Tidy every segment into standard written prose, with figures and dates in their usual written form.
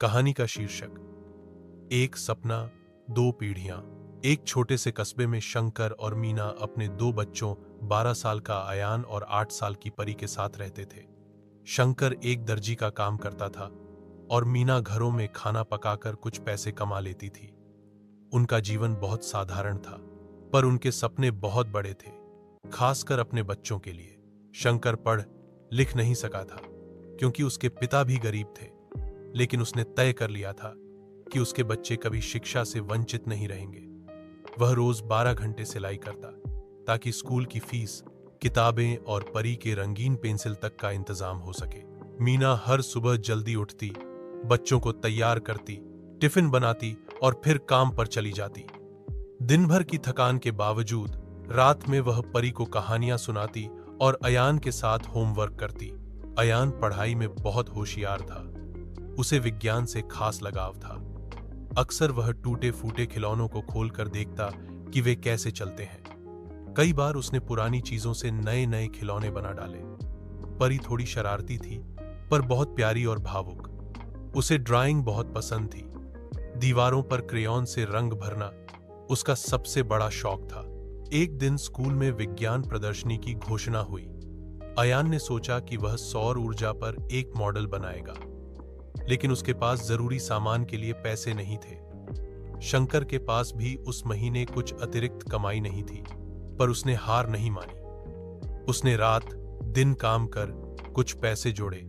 कहानी का शीर्षक एक सपना, दो पीढ़ियां। एक छोटे से कस्बे में शंकर और मीना अपने दो बच्चों 12 साल का अयान और 8 साल की परी के साथ रहते थे। शंकर एक दर्जी का काम करता था और मीना घरों में खाना पकाकर कुछ पैसे कमा लेती थी। उनका जीवन बहुत साधारण था, पर उनके सपने बहुत बड़े थे, खासकर अपने बच्चों के लिए। शंकर पढ़ लिख नहीं सका था क्योंकि उसके पिता भी गरीब थे, लेकिन उसने तय कर लिया था कि उसके बच्चे कभी शिक्षा से वंचित नहीं रहेंगे। वह रोज 12 घंटे सिलाई करता ताकि स्कूल की फीस, किताबें और परी के रंगीन पेंसिल तक का इंतजाम हो सके। मीना हर सुबह जल्दी उठती, बच्चों को तैयार करती, टिफिन बनाती और फिर काम पर चली जाती। दिन भर की थकान के बावजूद रात में वह परी को कहानियां सुनाती और अयान के साथ होमवर्क करती। अयान पढ़ाई में बहुत होशियार था। उसे विज्ञान से खास लगाव था। अक्सर वह टूटे फूटे खिलौनों को खोलकर देखता कि वे कैसे चलते हैं। कई बार उसने पुरानी चीजों से नए नए खिलौने बना डाले। परी थोड़ी शरारती थी, पर बहुत प्यारी और भावुक। उसे ड्राइंग बहुत पसंद थी। दीवारों पर क्रेयॉन से रंग भरना उसका सबसे बड़ा शौक था। एक दिन स्कूल में विज्ञान प्रदर्शनी की घोषणा हुई। अयान ने सोचा कि वह सौर ऊर्जा पर एक मॉडल बनाएगा, लेकिन उसके पास जरूरी सामान के लिए पैसे नहीं थे। शंकर के पास भी उस महीने कुछ अतिरिक्त कमाई नहीं थी, पर उसने हार नहीं मानी। उसने रात दिन काम कर कुछ पैसे जोड़े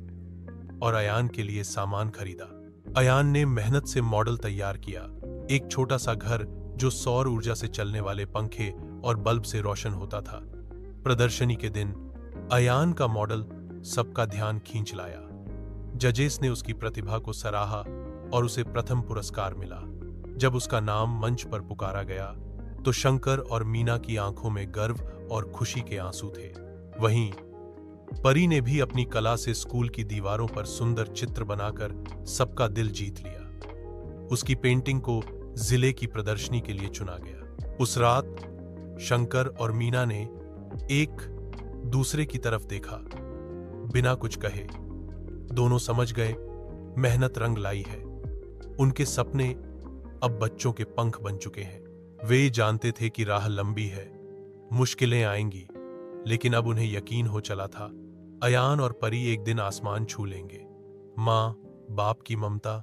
और अयान के लिए सामान खरीदा। अयान ने मेहनत से मॉडल तैयार किया, एक छोटा सा घर जो सौर ऊर्जा से चलने वाले पंखे और बल्ब से रोशन होता था। प्रदर्शनी के दिन अयान का मॉडल सबका ध्यान खींच लाया। जजेस ने उसकी प्रतिभा को सराहा और उसे प्रथम पुरस्कार मिला। जब उसका नाम मंच पर पुकारा गया तो शंकर और मीना की आंखों में गर्व और खुशी के आंसू थे। वहीं परी ने भी अपनी कला से स्कूल की दीवारों पर सुंदर चित्र बनाकर सबका दिल जीत लिया। उसकी पेंटिंग को जिले की प्रदर्शनी के लिए चुना गया। उस रात शंकर और मीना ने एक दूसरे की तरफ देखा, बिना कुछ कहे। दोनों समझ गए मेहनत रंग लाई है। उनके सपने अब बच्चों के पंख बन चुके हैं। वे जानते थे कि राह लंबी है, मुश्किलें आएंगी, लेकिन अब उन्हें यकीन हो चला था अयान और परी एक दिन आसमान छू लेंगे। माँ बाप की ममता,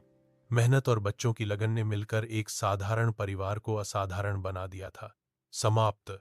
मेहनत और बच्चों की लगन ने मिलकर एक साधारण परिवार को असाधारण बना दिया था। समाप्त।